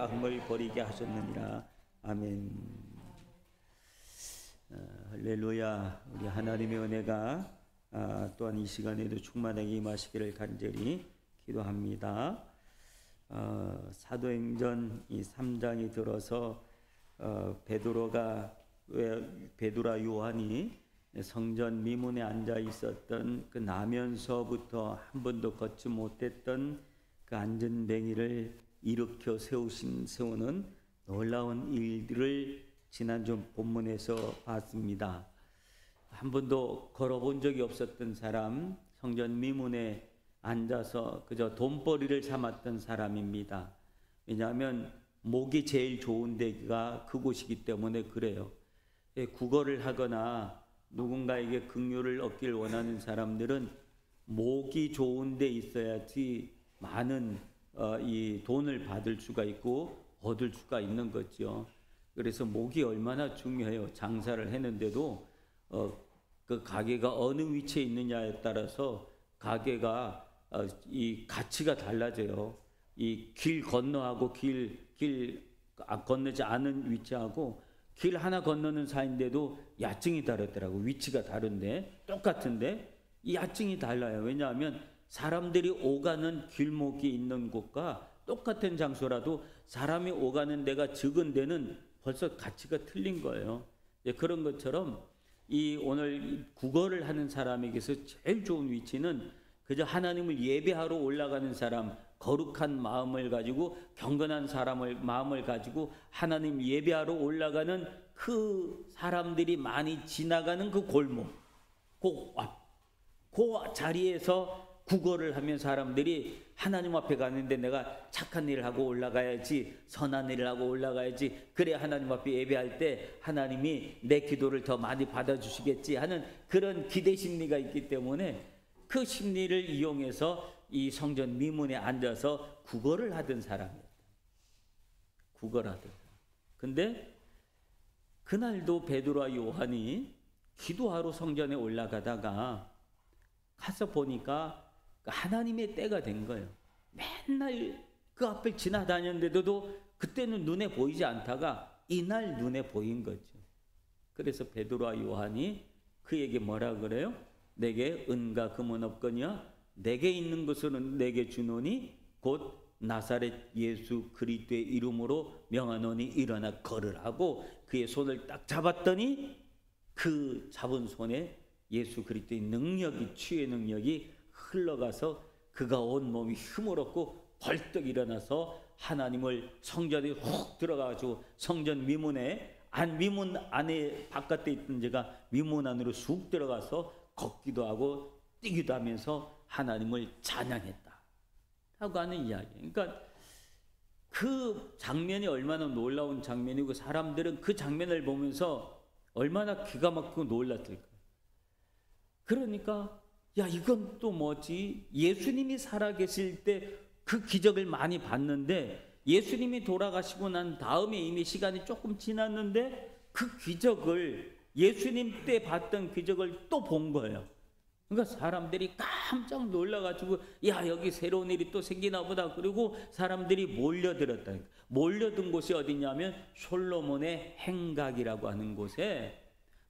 가까움을 버리게 하셨느니라. 아멘. 할렐루야. 우리 하나님의 은혜가 또한 이 시간에도 충만하게 임하시기를 간절히 기도합니다. 사도행전 이 3장이 들어서 베드로와 요한이 성전 미문에 앉아 있었던 그 나면서부터 한 번도 걷지 못했던 그 안전뱅이를 일으켜 세우는 놀라운 일들을 지난주 본문에서 봤습니다. 한 번도 걸어본 적이 없었던 사람, 성전 미문에 앉아서 그저 돈벌이를 삼았던 사람입니다. 왜냐하면 목이 제일 좋은 데가 그곳이기 때문에 그래요. 구걸을 하거나 누군가에게 긍휼을 얻길 원하는 사람들은 목이 좋은 데 있어야지 많은 이 돈을 받을 수가 있고 얻을 수가 있는 거죠. 그래서 목이 얼마나 중요해요. 장사를 했는데도 그 가게가 어느 위치에 있느냐에 따라서 가게가 이 가치가 달라져요. 이 길 건너하고 길 건너지 않은 위치하고 길 하나 건너는 사이인데도 야증이 다르더라고. 위치가 다른데 똑같은데 이 야증이 달라요. 왜냐하면 사람들이 오가는 길목이 있는 곳과 똑같은 장소라도 사람이 오가는 데가 적은 데는 벌써 가치가 틀린 거예요. 그런 것처럼 이 오늘 구걸을 하는 사람에게서 제일 좋은 위치는 그저 하나님을 예배하러 올라가는 사람, 거룩한 마음을 가지고 경건한 마음을 가지고 하나님 예배하러 올라가는 그 사람들이 많이 지나가는 그 골목, 그 자리에서 구걸을 하면 사람들이 하나님 앞에 가는데 내가 착한 일을 하고 올라가야지, 선한 일을 하고 올라가야지, 그래야 하나님 앞에 예배할 때 하나님이 내 기도를 더 많이 받아주시겠지 하는 그런 기대 심리가 있기 때문에 그 심리를 이용해서 이 성전 미문에 앉아서 구걸을 하던 사람이었다. 구걸하던 사람. 근데 그날도 베드로와 요한이 기도하러 성전에 올라가다가 가서 보니까 하나님의 때가 된 거예요. 맨날 그 앞을 지나다녔는데도 그때는 눈에 보이지 않다가 이날 눈에 보인 거죠. 그래서 베드로와 요한이 그에게 뭐라 그래요? 내게 은과 금은 없거니와 내게 있는 것은 내게 주노니 곧 나사렛 예수 그리스도의 이름으로 명하노니 일어나 걸으라고 그의 손을 딱 잡았더니 그 잡은 손에 예수 그리스도의 능력이, 치유의 능력이 흘러가서 그가 온 몸이 힘을 얻고 벌떡 일어나서 하나님을 성전에 훅 들어가가지고 성전 미문에 미문 안에 바깥에 있던 제가 미문 안으로 쑥 들어가서 걷기도 하고 뛰기도 하면서 하나님을 찬양했다 하고 하는 이야기. 그러니까 그 장면이 얼마나 놀라운 장면이고 사람들은 그 장면을 보면서 얼마나 기가 막히고 놀랐을까. 그러니까 야 이건 또 뭐지? 예수님이 살아계실 때 그 기적을 많이 봤는데 예수님이 돌아가시고 난 다음에 이미 시간이 조금 지났는데 그 기적을 예수님 때 봤던 기적을 또 본 거예요. 그러니까 사람들이 깜짝 놀라가지고 야 여기 새로운 일이 또 생기나 보다. 그리고 사람들이 몰려들었다니까. 몰려든 곳이 어디냐면 솔로몬의 행각이라고 하는 곳에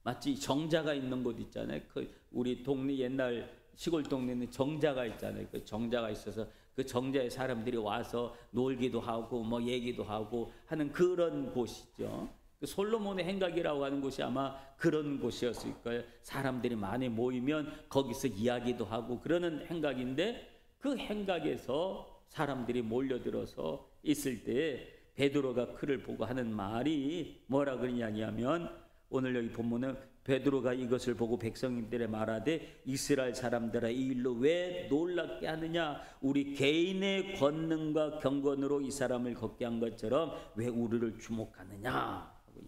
마치 정자가 있는 곳 있잖아요. 그 우리 동네 옛날 시골 동네는 정자가 있잖아요. 그 정자가 있어서 그 정자에 사람들이 와서 놀기도 하고 뭐 얘기도 하고 하는 그런 곳이죠. 그 솔로몬의 행각이라고 하는 곳이 아마 그런 곳이었을 거예요. 사람들이 많이 모이면 거기서 이야기도 하고 그러는 행각인데 그 행각에서 사람들이 몰려들어서 있을 때 베드로가 그를 보고 하는 말이 뭐라 그러냐면 오늘 여기 본문은 베드로가 이것을 보고 백성들에 말하되 이스라엘 사람들아 이 일로 왜 놀랍게 하느냐? 우리 개인의 권능과 경건으로 이 사람을 걷게 한 것처럼 왜 우리를 주목하느냐? 하고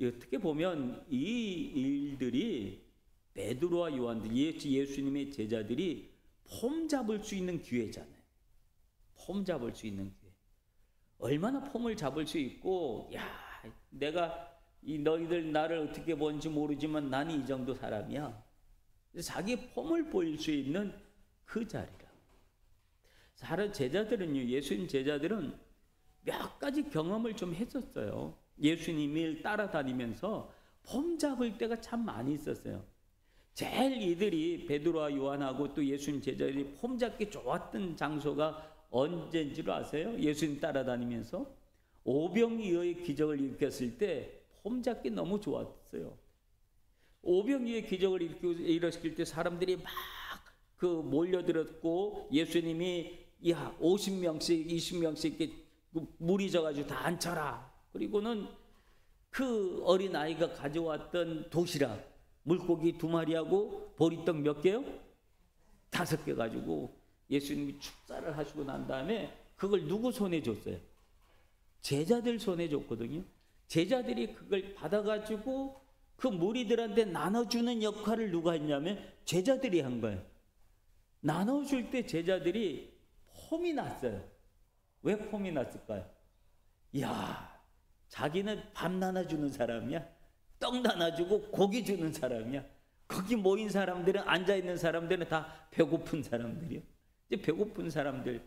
어떻게 보면 이 일들이 베드로와 요한들, 예수님의 제자들이 폼 잡을 수 있는 기회잖아요. 폼 잡을 수 있는 기회. 얼마나 폼을 잡을 수 있고, 야, 내가 너희들 나를 어떻게 보는지 모르지만 나는 이 정도 사람이야. 자기 폼을 보일 수 있는 그 자리라. 다른 제자들은요, 예수님 제자들은 몇 가지 경험을 좀 했었어요. 예수님을 따라다니면서 폼 잡을 때가 참 많이 있었어요. 제일 이들이 베드로와 요한하고 또 예수님 제자들이 폼 잡기 좋았던 장소가 언제인 줄 아세요? 예수님 따라다니면서 오병이어의 기적을 일으켰을 때 폼 잡기 너무 좋았어요. 오병이어의 기적을 일으킬 때 사람들이 막 그 몰려들었고 예수님이 50명씩 20명씩 이렇게 물이 져가지고 다 앉혀라. 그리고는 그 어린아이가 가져왔던 도시락 물고기 2마리하고 보리떡 몇 개요? 5개 가지고 예수님이 축사를 하시고 난 다음에 그걸 누구 손에 줬어요? 제자들 손에 줬거든요. 제자들이 그걸 받아가지고 그 무리들한테 나눠주는 역할을 누가 했냐면 제자들이 한 거예요. 나눠줄 때 제자들이 폼이 났어요. 왜 폼이 났을까요? 이야, 자기는 밥 나눠주는 사람이야. 떡 나눠주고 고기 주는 사람이야. 거기 모인 사람들은, 앉아있는 사람들은 다 배고픈 사람들이요. 이제 배고픈 사람들,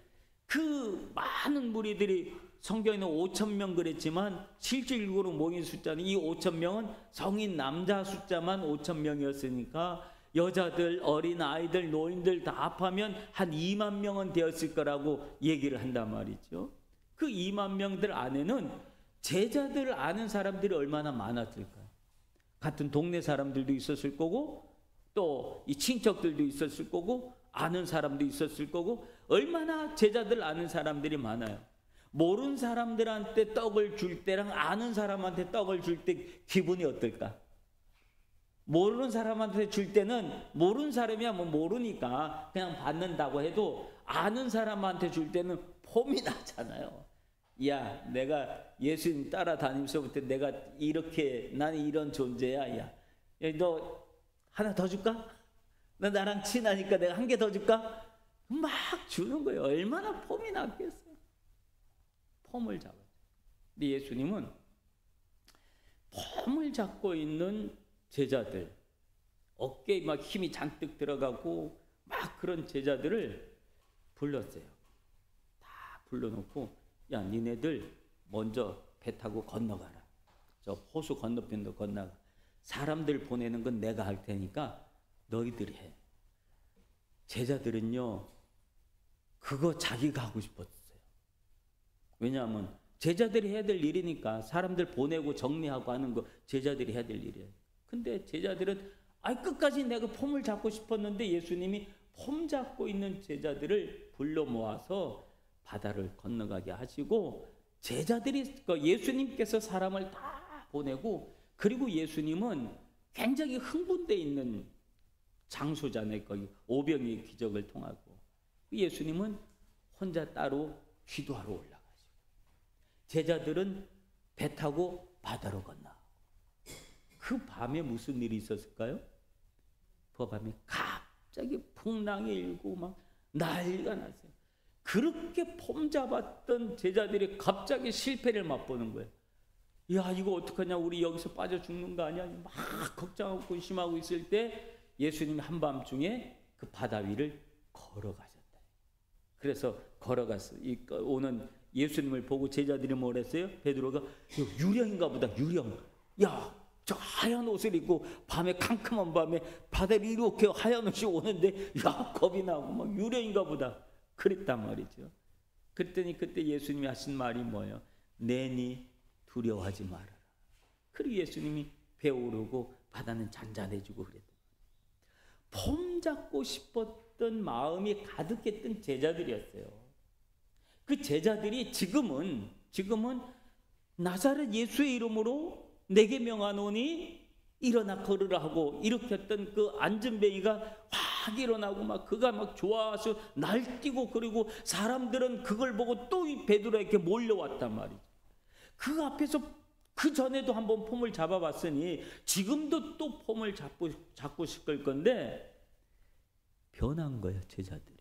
그 많은 무리들이 성경에는 5,000명 그랬지만 실질적으로 모인 숫자는 이 5,000명은 성인 남자 숫자만 5,000명이었으니까 여자들, 어린 아이들, 노인들 다 합하면 한 2만 명은 되었을 거라고 얘기를 한단 말이죠. 그 2만 명들 안에는 제자들을 아는 사람들이 얼마나 많았을까요? 같은 동네 사람들도 있었을 거고 또 이 친척들도 있었을 거고 아는 사람도 있었을 거고 얼마나 제자들 아는 사람들이 많아요. 모르는 사람들한테 떡을 줄 때랑 아는 사람한테 떡을 줄 때 기분이 어떨까? 모르는 사람한테 줄 때는 모르는 사람이야 뭐 모르니까 그냥 받는다고 해도 아는 사람한테 줄 때는 폼이 나잖아요. 야, 내가 예수님 따라다니면서부터 내가 이렇게 나는 이런 존재야. 야, 너 하나 더 줄까? 너 나랑 친하니까 내가 한 개 더 줄까? 막 주는 거예요. 얼마나 폼이 났겠어요. 폼을 잡아요. 근데 예수님은 폼을 잡고 있는 제자들, 어깨에 막 힘이 잔뜩 들어가고 막 그런 제자들을 불렀어요. 다 불러놓고 야, 니네들 먼저 배 타고 건너가라. 저 호수 건너편도 건너가. 사람들 보내는 건 내가 할 테니까 너희들이 해. 제자들은요, 그거 자기가 하고 싶었어요. 왜냐하면 제자들이 해야 될 일이니까 사람들 보내고 정리하고 하는 거 제자들이 해야 될 일이에요. 근데 제자들은 끝까지 내가 폼을 잡고 싶었는데 예수님이 폼 잡고 있는 제자들을 불러 모아서 바다를 건너가게 하시고 제자들이 예수님께서 사람을 다 보내고 그리고 예수님은 굉장히 흥분되어 있는 장소잖아요. 거기 오병이의 기적을 통하고 예수님은 혼자 따로 기도하러 올라가시고 제자들은 배 타고 바다로 건너. 그 밤에 무슨 일이 있었을까요? 그 밤에 갑자기 풍랑이 일고 막 난리가 났어요. 그렇게 폼 잡았던 제자들이 갑자기 실패를 맛보는 거예요. 야, 이거 어떡하냐, 우리 여기서 빠져 죽는 거 아니야? 막 걱정하고 근심하고 있을 때 예수님이 한밤중에 그 바다 위를 걸어가셨다. 그래서 걸어갔어. 오는 예수님을 보고 제자들이 뭐랬어요? 베드로가 유령인가 보다, 유령. 야, 저 하얀 옷을 입고 밤에 캄캄한 밤에 바다를 이렇게 하얀 옷이 오는데 야, 겁이 나고 막 유령인가 보다 그랬단 말이죠. 그랬더니 그때 예수님이 하신 말이 뭐예요? 내니 두려워하지 말아라. 그리고 예수님이 배 오르고 바다는 잔잔해지고 그랬다. 폼 잡고 싶었던 마음이 가득했던 제자들이었어요. 그 제자들이 지금은 나사렛 예수의 이름으로 내게 명하노니 일어나 걸으라 하고 일으켰던 그 안전뱅이가 확 일어나고 막 그가 막 좋아서 날뛰고 그리고 사람들은 그걸 보고 또 베드로에게 몰려왔단 말이죠. 그 앞에서 그 전에도 한번 폼을 잡아봤으니 지금도 또 폼을 잡고 싶을 건데 변한 거예요. 제자들이.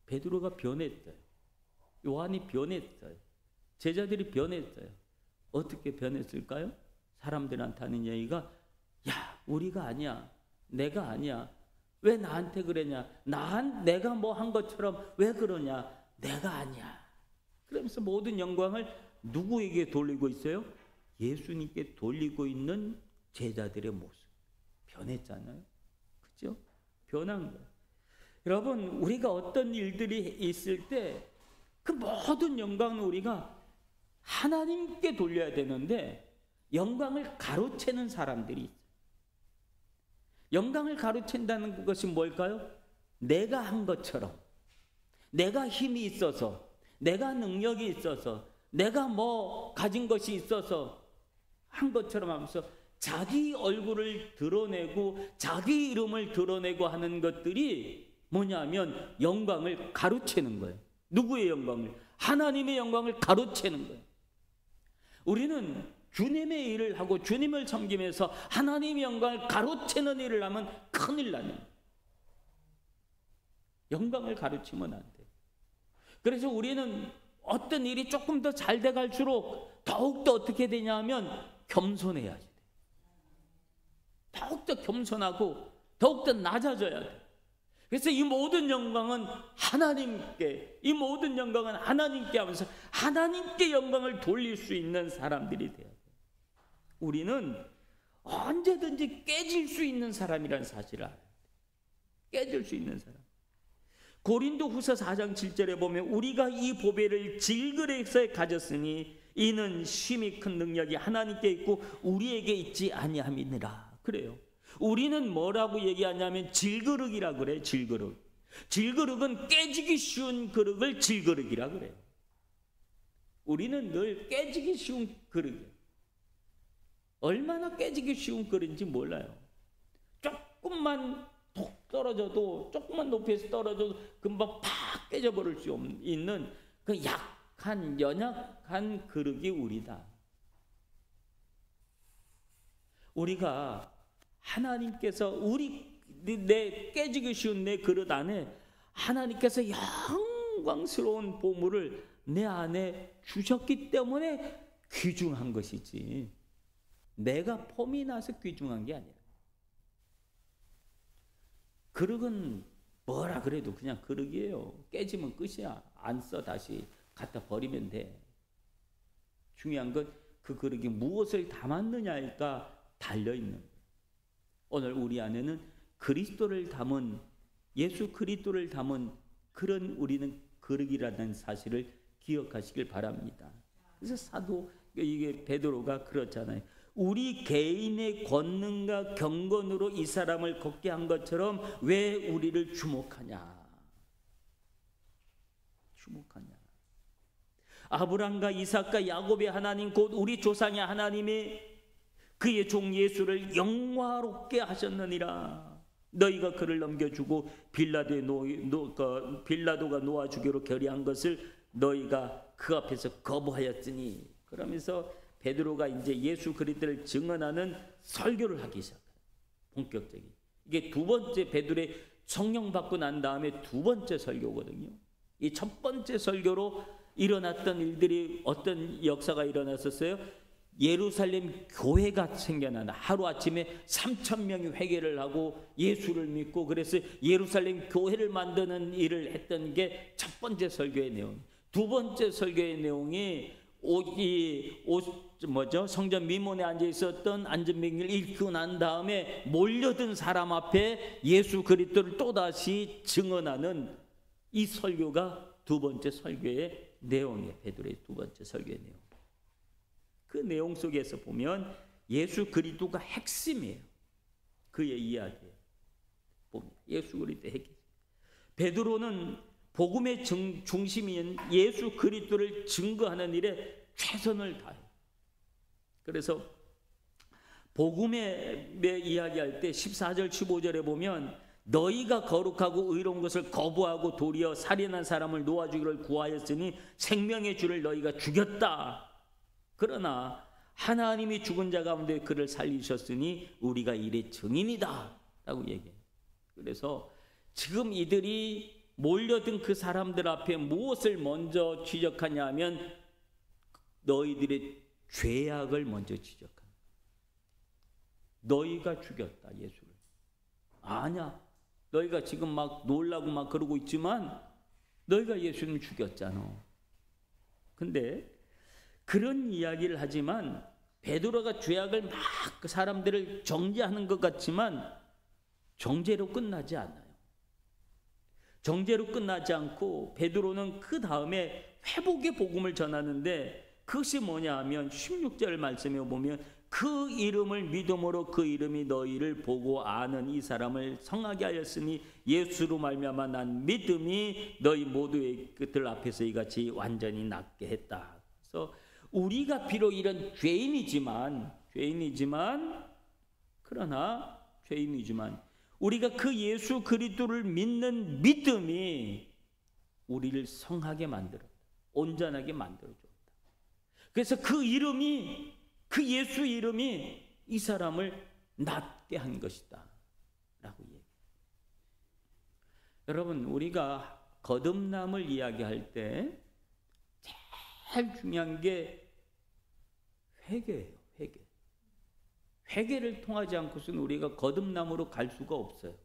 베드로가 변했어요. 요한이 변했어요. 제자들이 변했어요. 어떻게 변했을까요? 사람들한테 하는 얘기가 야, 우리가 아니야. 내가 아니야. 왜 나한테 그러냐? 내가 뭐 한 것처럼 왜 그러냐? 내가 아니야. 그러면서 모든 영광을 누구에게 돌리고 있어요? 예수님께 돌리고 있는 제자들의 모습. 변했잖아요. 그죠? 변한 거예요. 여러분, 우리가 어떤 일들이 있을 때 그 모든 영광을 우리가 하나님께 돌려야 되는데 영광을 가로채는 사람들이 있어요. 영광을 가로챈다는 것이 뭘까요? 내가 한 것처럼, 내가 힘이 있어서, 내가 능력이 있어서, 내가 뭐 가진 것이 있어서 한 것처럼 하면서 자기 얼굴을 드러내고 자기 이름을 드러내고 하는 것들이 뭐냐면 영광을 가로채는 거예요. 누구의 영광을? 하나님의 영광을 가로채는 거예요. 우리는 주님의 일을 하고 주님을 섬기면서 하나님의 영광을 가로채는 일을 하면 큰일 나는, 영광을 가로치면 안 돼요. 그래서 우리는 어떤 일이 조금 더 잘 돼갈수록 더욱더 어떻게 되냐면 겸손해야지. 더욱더 겸손하고 더욱더 낮아져야 돼. 그래서 이 모든 영광은 하나님께, 이 모든 영광은 하나님께 하면서 하나님께 영광을 돌릴 수 있는 사람들이 돼야 돼. 우리는 언제든지 깨질 수 있는 사람이라는 사실을 알아야 돼. 깨질 수 있는 사람. 고린도후서 4장 7절에 보면 우리가 이 보배를 질그릇에 가졌으니 이는 심히 큰 능력이 하나님께 있고 우리에게 있지 아니함이니라. 그래요. 우리는 뭐라고 얘기하냐면 질그릇이라 그래요. 질그릇. 질그릇은 깨지기 쉬운 그릇을 질그릇이라 그래요. 우리는 늘 깨지기 쉬운 그릇이에요. 얼마나 깨지기 쉬운 그릇인지 몰라요. 조금만 톡 떨어져도, 조금만 높이에서 떨어져도 금방 팍 깨져버릴 수 있는 그 약한, 연약한 그릇이 우리다. 우리가 하나님께서 내 깨지기 쉬운 내 그릇 안에 하나님께서 영광스러운 보물을 내 안에 주셨기 때문에 귀중한 것이지, 내가 폼이 나서 귀중한 게 아니라. 그릇은 뭐라 그래도 그냥 그릇이에요. 깨지면 끝이야. 안 써, 다시 갖다 버리면 돼. 중요한 건 그 그릇이 무엇을 담았느냐가 달려있는 거예요. 오늘 우리 안에는 그리스도를 담은, 예수 그리스도를 담은 그런 우리는 그릇이라는 사실을 기억하시길 바랍니다. 그래서 사도, 이게 베드로가 그렇잖아요. 우리 개인의 권능과 경건으로 이 사람을 걷게 한 것처럼 왜 우리를 주목하냐. 주목하냐. 아브람과 이삭과 야곱의 하나님, 곧 우리 조상의 하나님이 그의 종 예수를 영화롭게 하셨느니라. 너희가 그를 넘겨주고 빌라도가 놓아주기로 결의한 것을 너희가 그 앞에서 거부하였으니. 그러면서 베드로가 이제 예수 그리스도를 증언하는 설교를 하기 시작해요. 본격적인. 이게 두 번째, 베드로의 성령 받고 난 다음에 두 번째 설교거든요. 이 첫 번째 설교로 일어났던 일들이, 어떤 역사가 일어났었어요? 예루살렘 교회가 생겨난다. 하루아침에 3,000명이 회개를 하고 예수를 믿고, 그래서 예루살렘 교회를 만드는 일을 했던 게 첫 번째 설교의 내용. 두 번째 설교의 내용이 성전 미문에 앉아 있었던 안전병을 일으키고 난 다음에 몰려든 사람 앞에 예수 그리스도를 또다시 증언하는 이 설교가 두 번째 설교의 내용이에요. 베드로의 두 번째 설교의 내용. 그 내용 속에서 보면 예수 그리스도가 핵심이에요. 그의 이야기에 보면 예수 그리스도의 핵심. 베드로는 복음의 중심인 예수 그리스도를 증거하는 일에 최선을 다해요. 그래서 복음의 이야기할 때 14절 15절에 보면 너희가 거룩하고 의로운 것을 거부하고 도리어 살인한 사람을 놓아주기를 구하였으니 생명의 주를 너희가 죽였다. 그러나 하나님이 죽은 자 가운데 그를 살리셨으니 우리가 이의 증인이다 라고 얘기해요. 그래서 지금 이들이 몰려든 그 사람들 앞에 무엇을 먼저 지적하냐 하면 너희들의 죄악을 먼저 지적합니다. 너희가 죽였다, 예수를. 아니야, 너희가 지금 막 놀라고 막 그러고 있지만 너희가 예수님 죽였잖아. 근데 그런 이야기를 하지만 베드로가 죄악을 막 사람들을 정죄하는 것 같지만 정죄로 끝나지 않아요. 정죄로 끝나지 않고 베드로는 그 다음에 회복의 복음을 전하는데 그것이 뭐냐 하면 16절 말씀에 보면 그 이름을 믿음으로 그 이름이 너희를 보고 아는 이 사람을 성하게 하였으니 예수로 말미암아 난 믿음이 너희 모두의 그들 앞에서 이같이 완전히 낫게 했다. 그래서 우리가 비록 이런 죄인이지만 우리가 그 예수 그리스도를 믿는 믿음이 우리를 성하게 만들어 온전하게 만들어줬다. 그래서 그 예수 이름이 이 사람을 낫게 한 것이다 라고 얘기해요. 여러분, 우리가 거듭남을 이야기할 때 제일 중요한 게 회개예요. 회개를 통하지 않고서는 우리가 거듭남으로 갈 수가 없어요.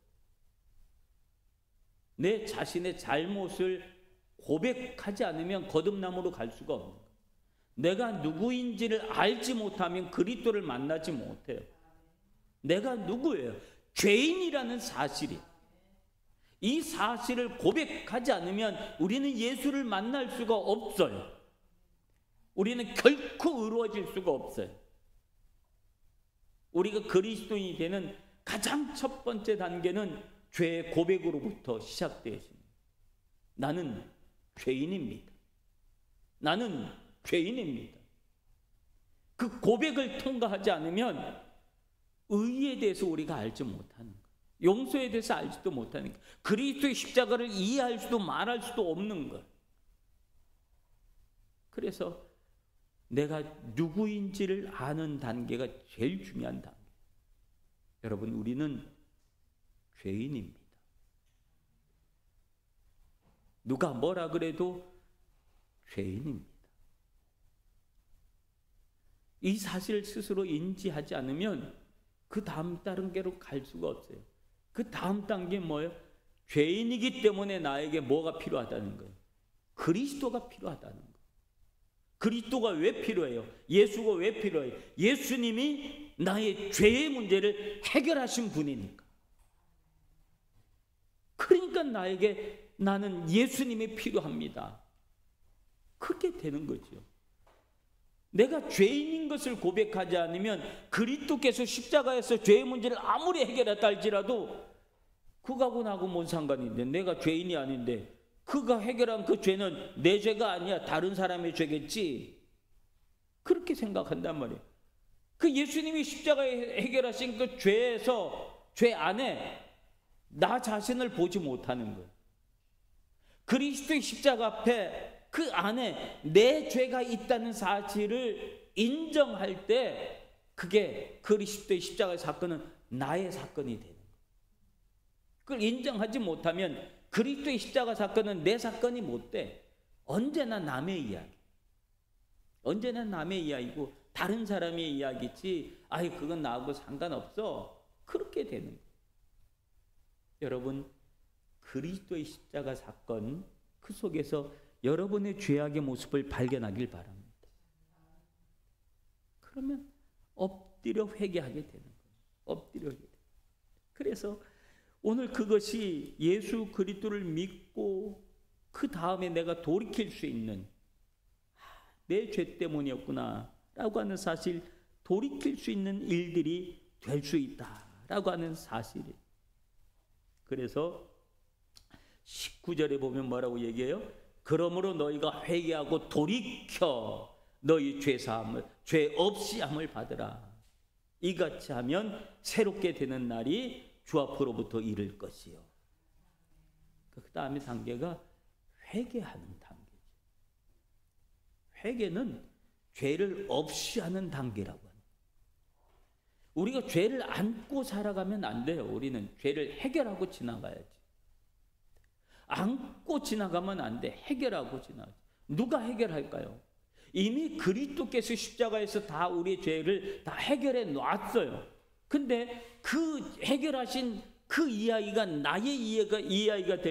내 자신의 잘못을 고백하지 않으면 거듭남으로 갈 수가 없는 거예요. 내가 누구인지를 알지 못하면 그리스도를 만나지 못해요. 내가 누구예요? 죄인이라는 사실이. 이 사실을 고백하지 않으면 우리는 예수를 만날 수가 없어요. 우리는 결코 의로워질 수가 없어요. 우리가 그리스도인이 되는 가장 첫 번째 단계는 죄의 고백으로부터 시작되어 있습니다. 나는 죄인입니다. 그 고백을 통과하지 않으면 의에 대해서 우리가 알지 못하는 거예요. 용서에 대해서 알지도 못하는 거예요. 그리스도의 십자가를 이해할 수도 말할 수도 없는 거예요. 그래서 내가 누구인지를 아는 단계가 제일 중요한 단계. 여러분, 우리는 죄인입니다. 누가 뭐라 그래도 죄인입니다. 이 사실을 스스로 인지하지 않으면 그 다음 단계로 갈 수가 없어요. 그 다음 단계는 뭐예요? 죄인이기 때문에 나에게 뭐가 필요하다는 거예요? 그리스도가 필요하다는 거예요. 그리스도가 왜 필요해요? 예수가 왜 필요해요? 예수님이 나의 죄의 문제를 해결하신 분이니까. 그러니까 나는 예수님이 필요합니다. 그렇게 되는 거죠. 내가 죄인인 것을 고백하지 않으면 그리스도께서 십자가에서 죄의 문제를 아무리 해결했다 할지라도 그거하고 나하고 뭔 상관인데, 내가 죄인이 아닌데 그가 해결한 그 죄는 내 죄가 아니야, 다른 사람의 죄겠지, 그렇게 생각한단 말이에요. 그 예수님이 십자가에 해결하신 그 죄 안에 나 자신을 보지 못하는 거예요. 그리스도의 십자가 앞에 그 안에 내 죄가 있다는 사실을 인정할 때 그게 그리스도의 십자가의 사건은 나의 사건이 되는 거예요. 그걸 인정하지 못하면 그리스도의 십자가 사건은 내 사건이 못 돼. 언제나 남의 이야기. 언제나 남의 이야기고 다른 사람의 이야기지, 아이 그건 나하고 상관없어, 그렇게 되는 거예요. 여러분, 그리스도의 십자가 사건 그 속에서 여러분의 죄악의 모습을 발견하길 바랍니다. 그러면 엎드려 회개하게 되는 거예요. 그래서 오늘 그것이 예수 그리스도를 믿고 그 다음에 내가 돌이킬 수 있는, 내 죄 때문이었구나 라고 하는 사실, 돌이킬 수 있는 일들이 될 수 있다라고 하는 사실이에요. 그래서 19절에 보면 뭐라고 얘기해요? 그러므로 너희가 회개하고 돌이켜 너희 죄 없이 함을 받으라. 이같이 하면 새롭게 되는 날이 주 앞으로부터 이를 것이요. 그 다음에 단계가 회개하는 단계죠. 회개는 죄를 없이 하는 단계라고 합니다. 우리가 죄를 안고 살아가면 안 돼요. 우리는 죄를 해결하고 지나가야지. 안고 지나가면 안 돼. 해결하고 지나가야지. 누가 해결할까요? 이미 그리스도께서 십자가에서 다 우리의 죄를 다 해결해 놨어요. 근데 그 해결하신 그 이야기가 나의 이야기가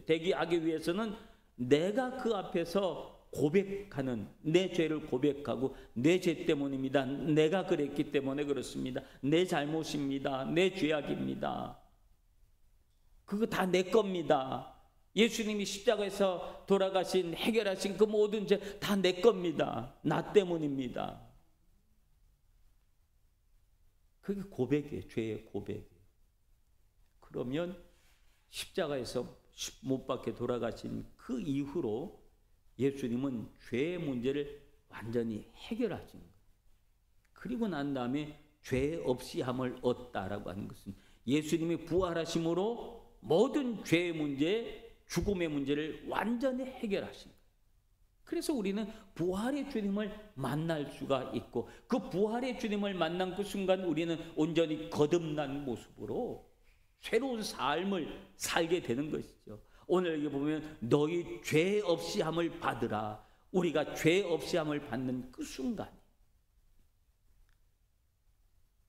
되게 하기 위해서는 내가 그 앞에서 고백하는, 내 죄를 고백하고 내 죄 때문입니다. 내가 그랬기 때문에 그렇습니다. 내 잘못입니다. 내 죄악입니다. 그거 다 내 겁니다. 예수님이 십자가에서 돌아가신, 해결하신 그 모든 죄 다 내 겁니다. 나 때문입니다. 그게 고백이에요. 죄의 고백이에요. 그러면 십자가에서 못 박혀 돌아가신 그 이후로 예수님은 죄의 문제를 완전히 해결하신 거예요. 그리고 난 다음에 죄 없이 함을 얻다라고 하는 것은 예수님이 부활하심으로 모든 죄의 문제, 죽음의 문제를 완전히 해결하신 거예요. 그래서 우리는 부활의 주님을 만날 수가 있고, 그 부활의 주님을 만난 그 순간 우리는 온전히 거듭난 모습으로 새로운 삶을 살게 되는 것이죠. 오늘 여기 보면 너희 죄 없이 함을 받으라. 우리가 죄 없이 함을 받는 그 순간,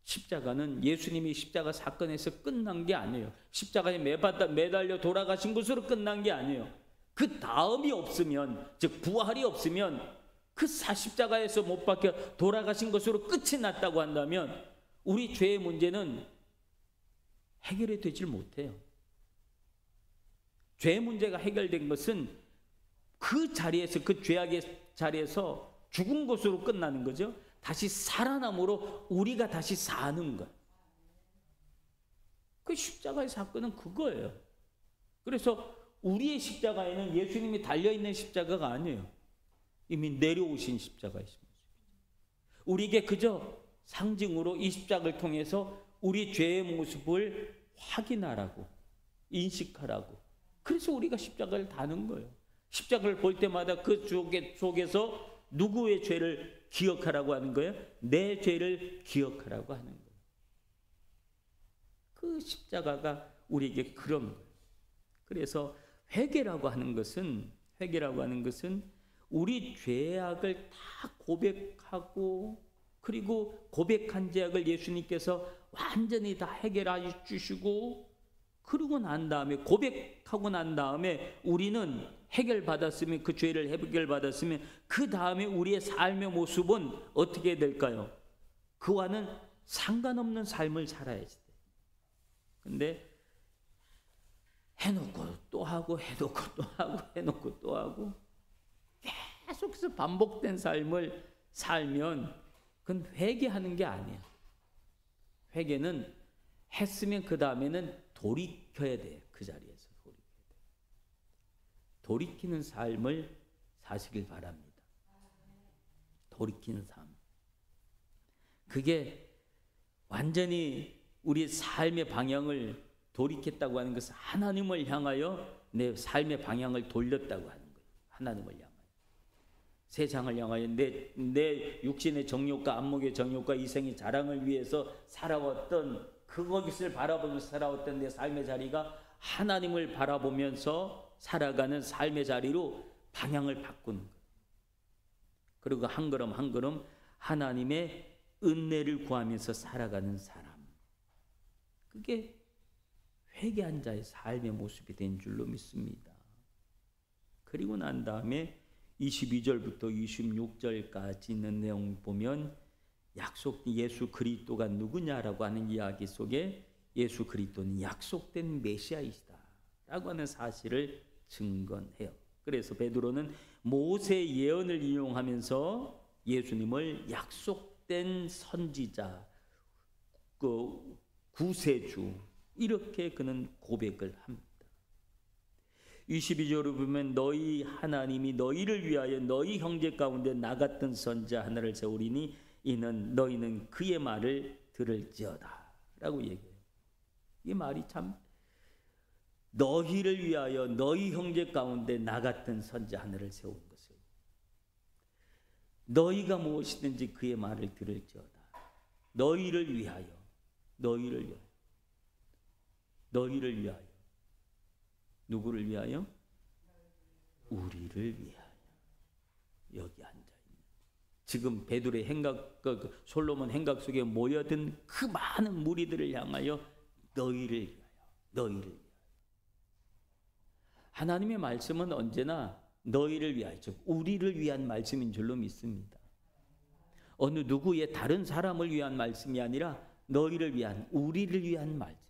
십자가는 예수님이 십자가 사건에서 끝난 게 아니에요. 십자가에 매달려 돌아가신 것으로 끝난 게 아니에요. 그 다음이 없으면, 즉 부활이 없으면, 그 십자가에서 못 박혀 돌아가신 것으로 끝이 났다고 한다면 우리 죄의 문제는 해결이 되질 못해요. 죄의 문제가 해결된 것은 그 자리에서, 그 죄악의 자리에서 죽은 것으로 끝나는 거죠. 다시 살아남으로 우리가 다시 사는 것. 그 십자가의 사건은 그거예요. 그래서 우리의 십자가에는 예수님이 달려있는 십자가가 아니에요. 이미 내려오신 십자가이십니다. 우리에게 그저 상징으로 이 십자가를 통해서 우리 죄의 모습을 확인하라고, 인식하라고. 그래서 우리가 십자가를 다는 거예요. 십자가를 볼 때마다 그 속에서 누구의 죄를 기억하라고 하는 거예요? 내 죄를 기억하라고 하는 거예요. 그 십자가가 우리에게 그런 거예요. 그래서 회개라고 하는 것은 우리 죄악을 다 고백하고, 그리고 고백한 죄악을 예수님께서 완전히 다 해결해 주시고, 그러고 난 다음에, 고백하고 난 다음에 우리는 해결받았으면, 그 죄를 해결받았으면 그 다음에 우리의 삶의 모습은 어떻게 될까요? 그와는 상관없는 삶을 살아야지 돼. 근데 해놓고 또 하고, 해놓고 또 하고, 해놓고 또 하고, 계속해서 반복된 삶을 살면 그건 회개하는 게 아니야. 회개는 했으면 그 다음에는 돌이켜야 돼. 그 자리에서 돌이켜야 돼. 돌이키는 삶을 사시길 바랍니다. 돌이키는 삶. 그게 완전히 우리 삶의 방향을 돌이켰다고 하는 것은 하나님을 향하여 내 삶의 방향을 돌렸다고 하는 거예요. 하나님을 향하여. 세상을 향하여 내 육신의 정욕과 안목의 정욕과 이생의 자랑을 위해서 살아왔던, 그것을 바라보면서 살아왔던 내 삶의 자리가 하나님을 바라보면서 살아가는 삶의 자리로 방향을 바꾸는 거예요. 그리고 한 걸음 한 걸음 하나님의 은혜를 구하면서 살아가는 사람. 그게 회개한 자의 삶의 모습이 된 줄로 믿습니다. 그리고 난 다음에 22절부터 26절까지 있는 내용 보면 약속, 예수 그리스도가 누구냐라고 하는 이야기 속에 예수 그리스도는 약속된 메시아이시다 라고 하는 사실을 증거해요. 그래서 베드로는 모세의 예언을 이용하면서 예수님을 약속된 선지자, 그 구세주, 이렇게 그는 고백을 합니다. 22절을 보면 너희 하나님이 너희를 위하여 너희 형제 가운데 나 같은 선지자 하나를 세우리니 이는 너희는 그의 말을 들을지어다 라고 얘기해요. 이 말이 참, 너희를 위하여 너희 형제 가운데 나 같은 선지자 하나를 세운 것을, 너희가 무엇이든지 그의 말을 들을지어다. 너희를 위하여, 너희를 위하여, 너희를 위하여. 누구를 위하여? 우리를 위하여. 여기 앉아있는, 지금 베드로의 행각, 솔로몬 행각 속에 모여든 그 많은 무리들을 향하여 너희를 위하여, 너희를 위하여. 하나님의 말씀은 언제나 너희를 위하여, 즉 우리를 위한 말씀인 줄로 믿습니다. 어느 누구의 다른 사람을 위한 말씀이 아니라 너희를 위한, 우리를 위한 말씀.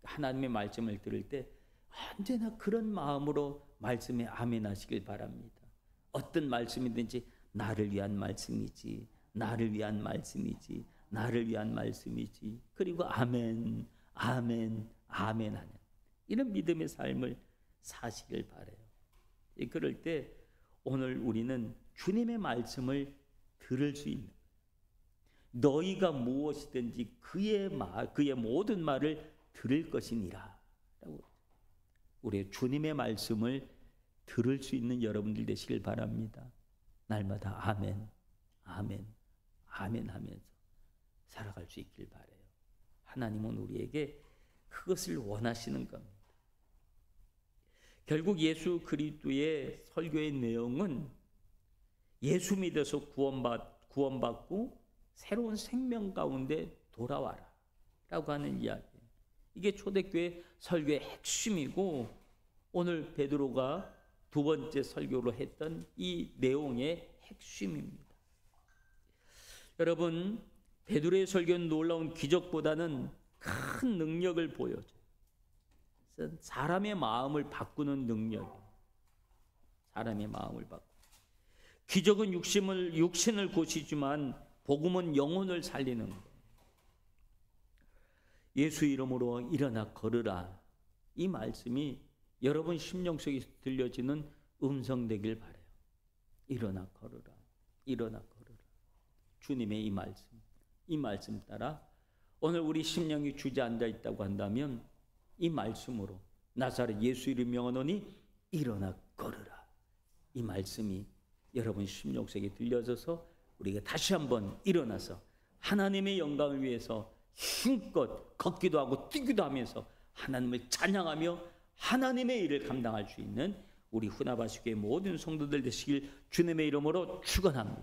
하나님의 말씀을 들을 때 언제나 그런 마음으로 말씀에 아멘 하시길 바랍니다. 어떤 말씀이든지 나를 위한 말씀이지, 나를 위한 말씀이지, 나를 위한 말씀이지. 그리고 아멘, 아멘, 아멘 하는 이런 믿음의 삶을 사시길 바라요. 그럴 때 오늘 우리는 주님의 말씀을 들을 수 있는, 너희가 무엇이든지 그의 모든 말을 들을 것이니라 라고, 우리의 주님의 말씀을 들을 수 있는 여러분들 되시길 바랍니다. 날마다 아멘, 아멘, 아멘 하면서 살아갈 수 있길 바라요. 하나님은 우리에게 그것을 원하시는 겁니다. 결국 예수 그리스도의 설교의 내용은 예수 믿어서 구원받고 새로운 생명 가운데 돌아와라 라고 하는 이야기예요. 이게 초대교회 설교의 핵심이고, 오늘 베드로가 두 번째 설교로 했던 이 내용의 핵심입니다. 여러분, 베드로의 설교는 놀라운 기적보다는 큰 능력을 보여줘요. 사람의 마음을 바꾸는 능력이에요. 사람의 마음을 바꾸는. 기적은 육신을 고치지만 복음은 영혼을 살리는 거예요. 예수 이름으로 일어나 걸으라. 이 말씀이 여러분 심령 속에 들려지는 음성 되길 바라요. 일어나 걸으라. 일어나 걸으라. 주님의 이 말씀 따라 오늘 우리 심령이 주저앉아 있다고 한다면 이 말씀으로 나사렛 예수 이름 명하노니 일어나 걸으라. 이 말씀이 여러분 심령 속에 들려져서 우리가 다시 한번 일어나서 하나님의 영광을 위해서 힘껏 걷기도 하고 뛰기도 하면서 하나님을 찬양하며 하나님의 일을 감당할 수 있는 우리 후나바시교의 모든 성도들 되시길 주님의 이름으로 축원합니다.